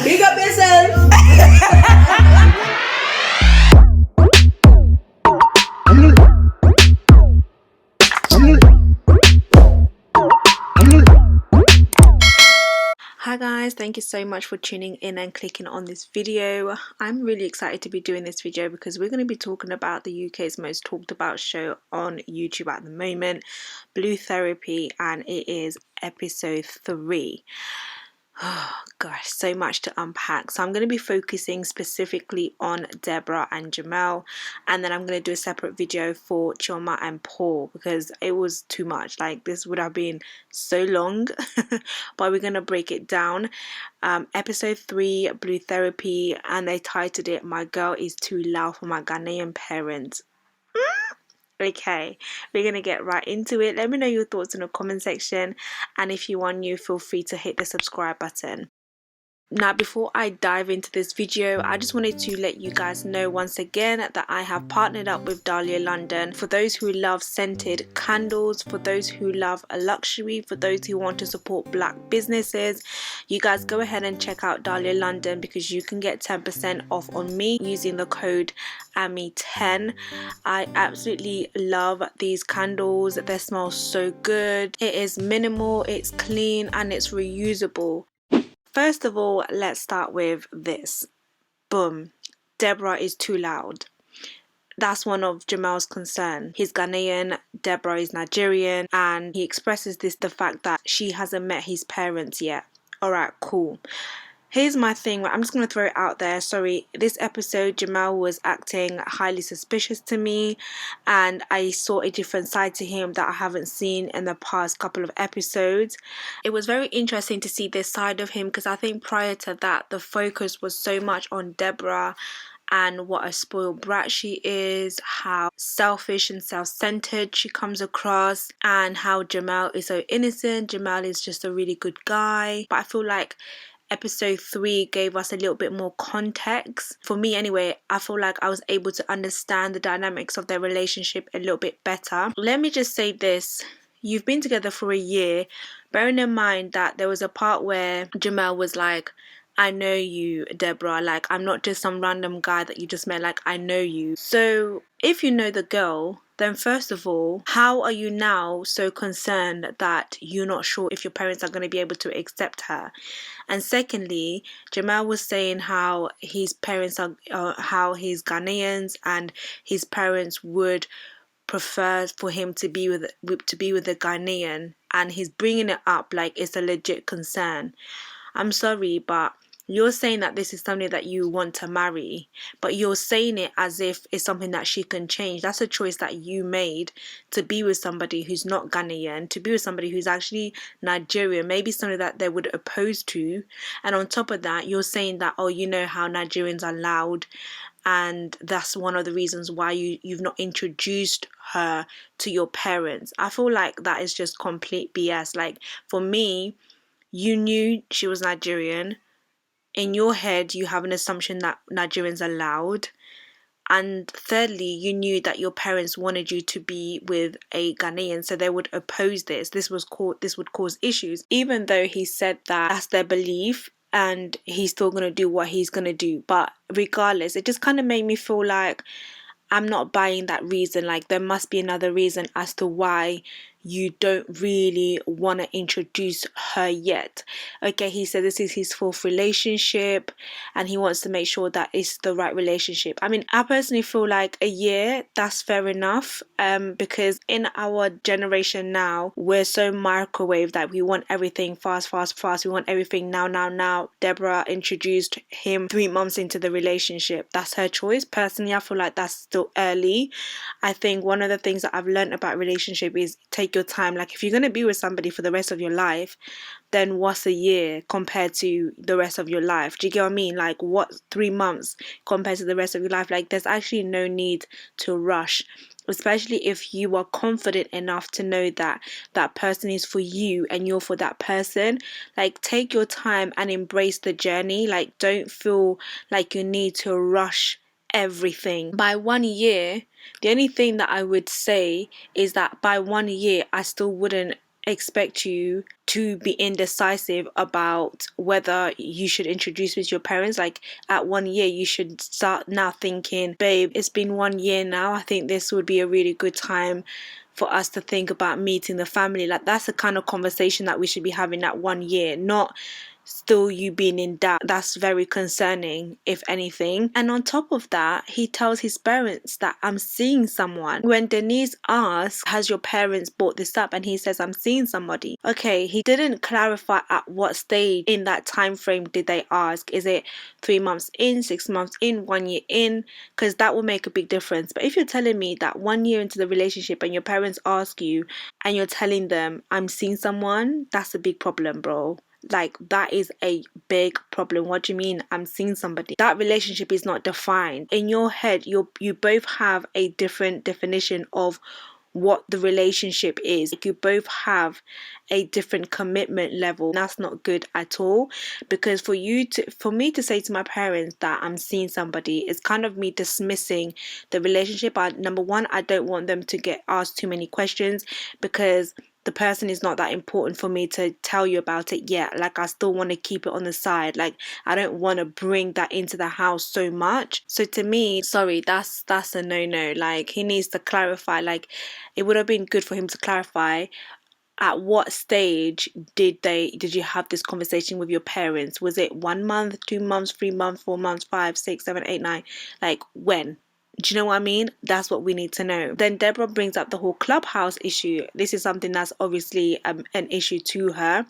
Big up yourself. Hi guys, thank you so much for tuning in and clicking on this video. I'm really excited to be doing this video because we're going to be talking about the UK's most talked about show on YouTube at the moment, Blue Therapy, and it is episode 3. Oh gosh, so much to unpack. So I'm going to be focusing specifically on Deborah and Jamel, and then I'm going to do a separate video for Chioma and Paul because it was too much. Like, this would have been so long, but we're going to break it down. Episode 3, Blue Therapy, and they titled it "My Girl Is Too Loud for My Ghanaian Parents." Okay, we're gonna get right into it. Let me know your thoughts in the comment section, and if you are new, feel free to hit the subscribe button. Now, before I dive into this video, I just wanted to let you guys know once again that I have partnered up with Dahlia London. For those who love scented candles, for those who love a luxury, for those who want to support black businesses, you guys go ahead and check out Dahlia London because you can get 10% off on me using the code AMI10. I absolutely love these candles. They smell so good. It is minimal, it's clean, and it's reusable. First of all, let's start with this. Boom. Deborah is too loud. That's one of Jamel's concern. He's Ghanaian, Deborah is Nigerian, and he expresses the fact that she hasn't met his parents yet. Alright, cool. Here's my thing, I'm just going to throw it out there. Sorry, this episode Jamel was acting highly suspicious to me, and I saw a different side to him that I haven't seen in the past couple of episodes. It was very interesting to see this side of him because I think prior to that the focus was so much on Deborah and what a spoiled brat she is, how selfish and self-centered she comes across, and how Jamel is so innocent. Jamel is just a really good guy. But I feel like episode 3 gave us a little bit more context. For me anyway, I feel like I was able to understand the dynamics of their relationship a little bit better. Let me just say this. You've been together for a year. Bearing in mind that there was a part where Jamel was like, I know you, Deborah. Like, I'm not just some random guy that you just met. Like, I know you. So if you know the girl, then first of all, how are you now so concerned that you're not sure if your parents are going to be able to accept her? And secondly, Jamel was saying how his parents are, how he's Ghanaians and his parents would prefer for him to be with a Ghanaian, and he's bringing it up like it's a legit concern. I'm sorry, but you're saying that this is something that you want to marry, but you're saying it as if it's something that she can change. That's a choice that you made to be with somebody who's not Ghanaian, to be with somebody who's actually Nigerian, maybe something that they would oppose to. And on top of that, you're saying that, oh, you know how Nigerians are loud, and that's one of the reasons why you've not introduced her to your parents. I feel like that is just complete BS. Like, for me, you knew she was Nigerian. In your head, you have an assumption that Nigerians are loud. And thirdly, you knew that your parents wanted you to be with a Ghanaian, so they would oppose this. This would cause issues. Even though he said that that's their belief and he's still going to do what he's going to do. But regardless, it just kind of made me feel like I'm not buying that reason. Like, there must be another reason as to why you don't really want to introduce her yet. Okay, he said this is his fourth relationship and he wants to make sure that it's the right relationship. I mean, I personally feel like a year, that's fair enough, because in our generation now, we're so microwave that we want everything fast. We want everything now. Deborah introduced him 3 months into the relationship. That's her choice. Personally, I feel like that's still early. I think one of the things that I've learned about relationship is take your time. Like, if you're going to be with somebody for the rest of your life, then what's a year compared to the rest of your life? Do you get what I mean? Like, what 3 months compared to the rest of your life? Like, there's actually no need to rush, especially if you are confident enough to know that that person is for you and you're for that person. Like, take your time and embrace the journey. Like, don't feel like you need to rush everything. By 1 year, the only thing that I would say is that by 1 year, I still wouldn't expect you to be indecisive about whether you should introduce me to your parents. Like at 1 year, you should start now thinking, babe, it's been 1 year now. I think this would be a really good time for us to think about meeting the family. Like that's the kind of conversation that we should be having at 1 year, not still you being in doubt. That's very concerning, if anything. And on top of that, he tells his parents that I'm seeing someone. When Denise asks, has your parents brought this up? And he says, I'm seeing somebody. Okay, he didn't clarify at what stage in that time frame did they ask. Is it 3 months in, 6 months in, 1 year in? Because that will make a big difference. But if you're telling me that 1 year into the relationship and your parents ask you and you're telling them, I'm seeing someone, that's a big problem, bro. Like that is a big problem. What do you mean I'm seeing somebody? That relationship is not defined. In your head, you both have a different definition of what the relationship is. Like you both have a different commitment level. That's not good at all, because for me to say to my parents that I'm seeing somebody is kind of me dismissing the relationship. Number one, I don't want them to get asked too many questions, because the person is not that important for me to tell you about it yet. Like I still want to keep it on the side. Like I don't want to bring that into the house so much. So to me, sorry, that's a no. Like he needs to clarify. Like it would have been good for him to clarify at what stage did you have this conversation with your parents? Was it 1 month, 2 months, 3 months, 4 months, 5, 6, 7, 8, 9? Like when? Do you know what I mean? That's what we need to know. Then Deborah brings up the whole Clubhouse issue. This is something that's obviously an issue to her.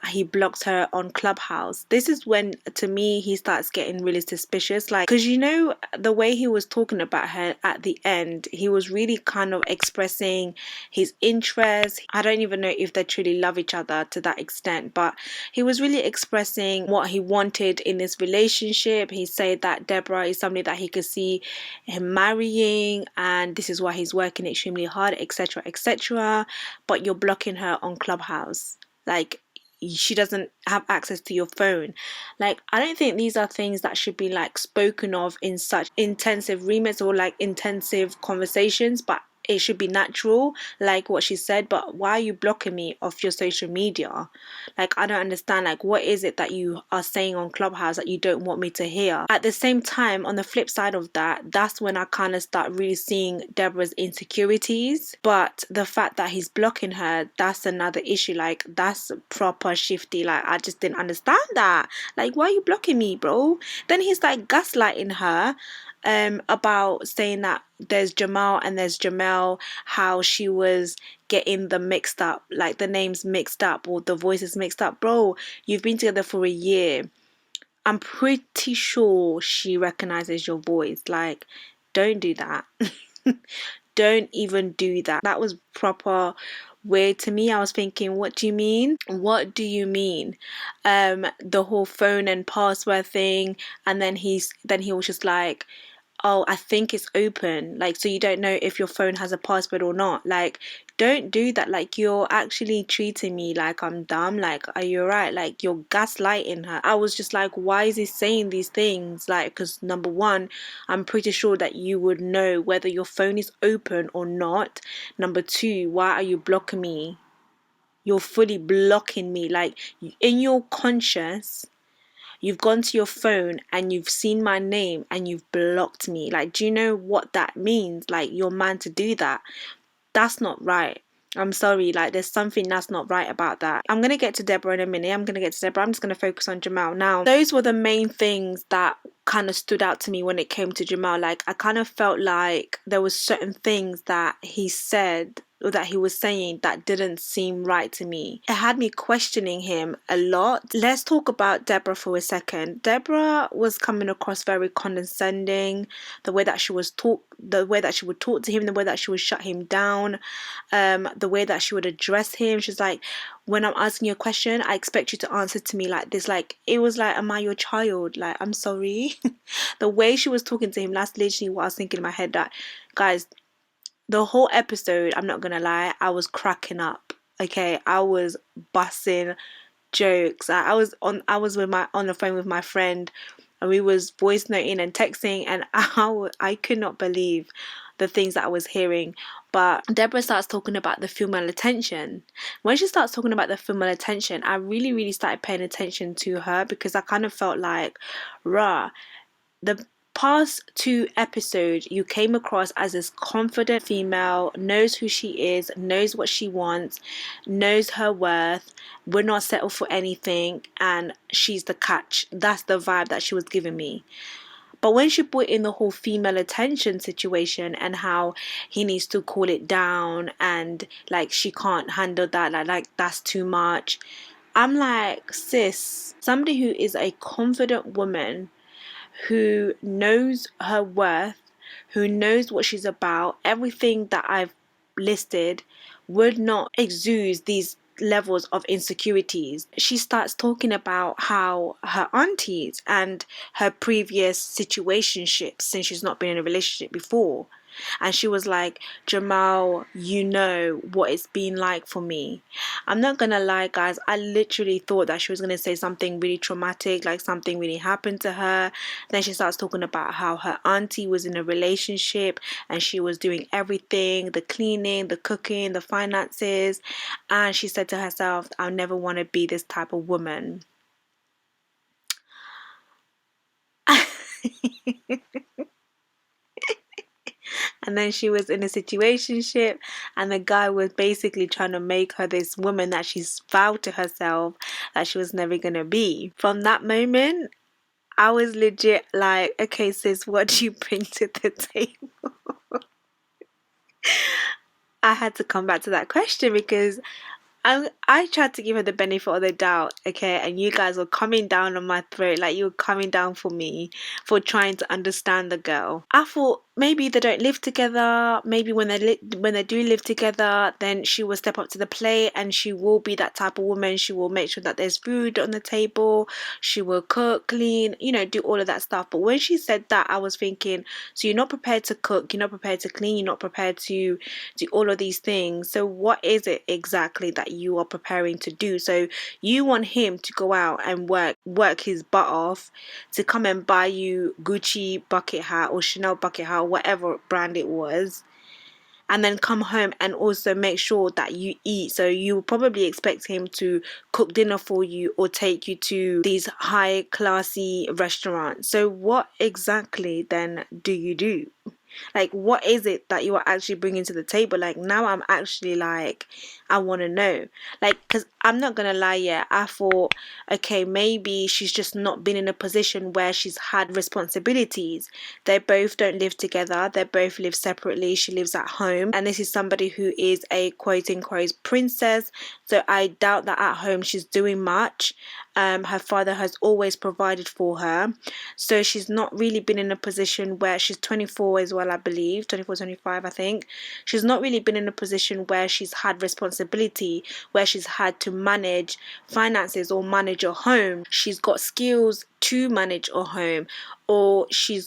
He blocked her on Clubhouse. This is when, to me, he starts getting really suspicious. Like, because you know, the way he was talking about her at the end, he was really kind of expressing his interest. I don't even know if they truly love each other to that extent, but he was really expressing what he wanted in this relationship. He said that Deborah is somebody that he could see him marrying, and this is why he's working extremely hard, etc., etc. But you're blocking her on Clubhouse. Like, she doesn't have access to your phone. Like, I don't think these are things that should be like spoken of in such intensive remits or like intensive conversations, but it should be natural, like what she said. But why are you blocking me off your social media? Like, I don't understand. Like, what is it that you are saying on Clubhouse that you don't want me to hear? At the same time, on the flip side of that, that's when I kind of start really seeing Deborah's insecurities. But the fact that he's blocking her, that's another issue. Like, that's proper shifty. Like, I just didn't understand that. Like, why are you blocking me, bro? Then he's like gaslighting her about saying that there's Jamal and there's Jamel, how she was getting the mixed up, like the names mixed up or the voices mixed up. Bro, you've been together for a year. I'm pretty sure she recognizes your voice. Like, don't do that. Don't even do that. That was proper weird to me. I was thinking, what do you mean? What do you mean? The whole phone and password thing, and then he was just like, oh, I think it's open. Like, so you don't know if your phone has a password or not. Like, don't do that. Like, you're actually treating me like I'm dumb. Like, are you alright? Like, you're gaslighting her. I was just like, why is he saying these things? Like, because number one, I'm pretty sure that you would know whether your phone is open or not. Number two, why are you blocking me? You're fully blocking me. Like, in your conscious, you've gone to your phone and you've seen my name and you've blocked me. Like, do you know what that means? Like, you're man to do that. That's not right. I'm sorry, like there's something that's not right about that. I'm going to get to Deborah in a minute. I'm just going to focus on Jamal. Now, those were the main things that kind of stood out to me when it came to Jamal. Like, I kind of felt like there was certain things that he said or that he was saying that didn't seem right to me. It had me questioning him a lot. Let's talk about Deborah for a second. Deborah was coming across very condescending. The way that she would talk to him, the way that she would shut him down, the way that she would address him. She's like, when I'm asking you a question, I expect you to answer to me like this. Like, it was like, am I your child? Like, I'm sorry. The way she was talking to him, that's literally what I was thinking in my head. That, guys, the whole episode, I'm not gonna lie, I was cracking up. Okay, I was busting jokes. I was on the phone with my friend, and we was voice noting and texting, and I could not believe the things that I was hearing. But Deborah starts talking about the female attention. When she starts talking about the female attention, I really, really started paying attention to her, because I kind of felt like, rah, the past 2 episodes you came across as this confident female, knows who she is, knows what she wants, knows her worth, will not settle for anything, and she's the catch. That's the vibe that she was giving me. But when she put in the whole female attention situation and how he needs to cool it down, and like she can't handle that, like that's too much, I'm like, sis, somebody who is a confident woman, who knows her worth, who knows what she's about, everything that I've listed, would not exude these levels of insecurities. She starts talking about how her aunties and her previous situationships, since she's not been in a relationship before, and she was like, Jamal, you know what it's been like for me. I'm not gonna lie, guys, I literally thought that she was gonna say something really traumatic, like something really happened to her. Then she starts talking about how her auntie was in a relationship and she was doing everything, the cleaning, the cooking, the finances, and she said to herself, I'll never want to be this type of woman. And then she was in a situationship, and the guy was basically trying to make her this woman that she's vowed to herself that she was never gonna be. From that moment, I was legit like, okay, sis, what do you bring to the table? I had to come back to that question, because I tried to give her the benefit of the doubt, okay, and you guys were coming down on my throat, like you were coming down for me for trying to understand the girl. I thought maybe they don't live together. Maybe when they do live together, then she will step up to the plate and she will be that type of woman. She will make sure that there's food on the table. She will cook, clean, do all of that stuff. But when she said that, I was thinking, so you're not prepared to cook, you're not prepared to clean, you're not prepared to do all of these things. So what is it exactly that you are preparing to do? So you want him to go out and work his butt off to come and buy you Gucci bucket hat or Chanel bucket hat, whatever brand it was, and then come home and also make sure that you eat. So you probably expect him to cook dinner for you or take you to these high classy restaurants. So what exactly then do you do? Like, what is it that you are actually bringing to the table? Like, now I'm actually like, I want to know. Like, because I'm not going to lie, yeah, I thought, okay, maybe she's just not been in a position where she's had responsibilities. They both don't live together. They both live separately. She lives at home. And this is somebody who is a quote-unquote princess. So I doubt that at home she's doing much. Her father has always provided for her. So she's not really been in a position where she's 24 as well, I believe, 24, 25, I think. She's not really been in a position where she's had responsibility, where she's had to manage finances or manage a home. She's got skills to manage a home, or she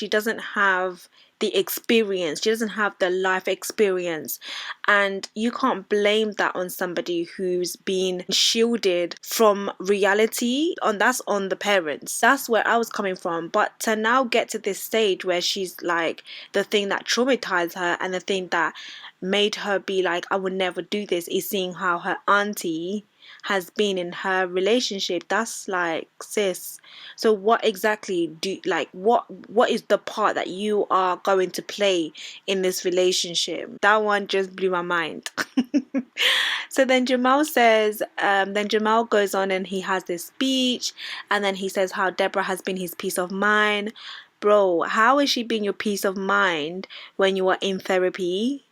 doesn't have the experience, she doesn't have the life experience, and you can't blame that on somebody who's been shielded from reality. That's on the parents. That's where I was coming from. But to now get to this stage where she's like, the thing that traumatized her and the thing that made her be like, I would never do this, is seeing how her auntie has been in her relationship. That's like, sis, so what exactly what is the part that you are going to play in this relationship? That one just blew my mind. So then Jamal goes on and he has this speech, and then he says how Deborah has been his peace of mind. Bro, how is she being your peace of mind when you are in therapy?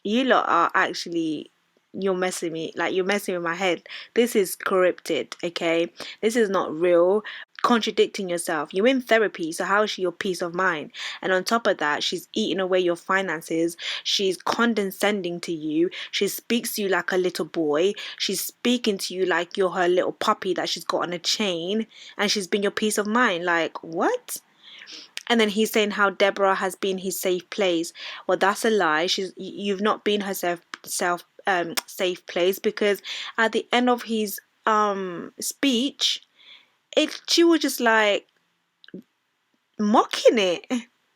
You lot are actually, you're messing with my head. This is corrupted, okay? This is not real. Contradicting yourself. You're in therapy, so how is she your peace of mind? And on top of that, she's eating away your finances. She's condescending to you. She speaks to you like a little boy. She's speaking to you like you're her little puppy that she's got on a chain, and she's been your peace of mind. Like, what? And then he's saying how Deborah has been his safe place. Well, that's a lie. You've not been her safe place, because at the end of his speech, she was just like mocking it.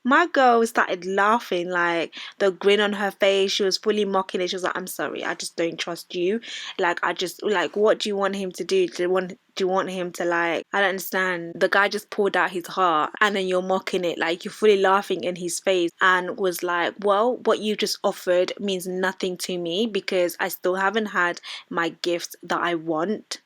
My girl started laughing, like the grin on her face. She was fully mocking it. She was like, I'm sorry, I just don't trust you. Like, I just, like, what do you want him to do? Do you want him to, like, I don't understand. The guy just poured out his heart and then you're mocking it. Like, you're fully laughing in his face and was like, well, what you just offered means nothing to me because I still haven't had my gifts that I want.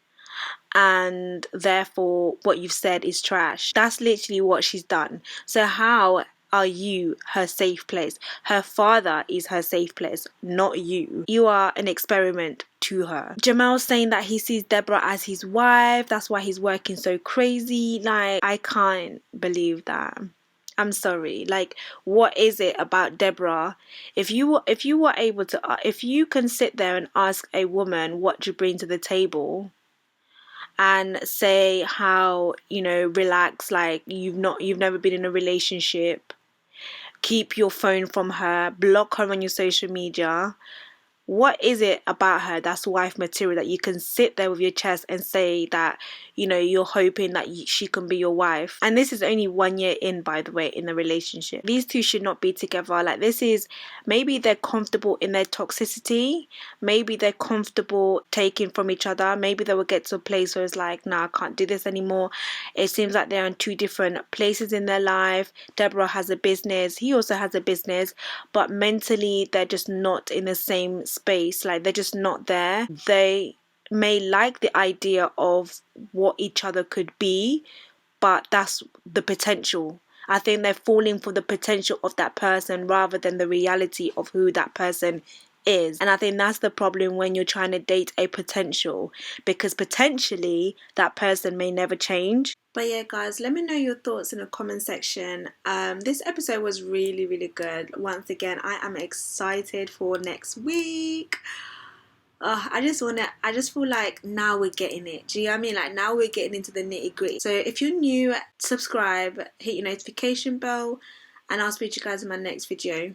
And therefore what you've said is trash. That's literally what she's done. So how are you her safe place? Her father is her safe place, not you. You are an experiment to her. Jamel's saying that he sees Deborah as his wife, that's why he's working so crazy. Like, I can't believe that. I'm sorry. Like, what is it about Deborah? If you were able to, if you can sit there and ask a woman what you bring to the table, and say how, you know, relax, like you've never been in a relationship, keep your phone from her, block her on your social media. What is it about her that's wife material that you can sit there with your chest and say that, you know, you're hoping that she can be your wife? And this is only 1 year in, by the way, in the relationship. These two should not be together. Like, this is, maybe they're comfortable in their toxicity, maybe they're comfortable taking from each other, maybe they will get to a place where it's like, nah, I can't do this anymore. It seems like they're in two different places in their life. Deborah has a business, he also has a business, but mentally they're just not in the same space. Like, they're just not there. They may like the idea of what each other could be, but that's the potential. I think they're falling for the potential of that person rather than the reality of who that person is. And I think that's the problem when you're trying to date a potential, because potentially that person may never change. But yeah, guys, let me know your thoughts in the comment section. This episode was really, really good. Once again, I am excited for next week. I just feel like now we're getting it. Do you know what I mean? Like, now we're getting into the nitty gritty. So if you're new, subscribe, hit your notification bell, and I'll speak to you guys in my next video.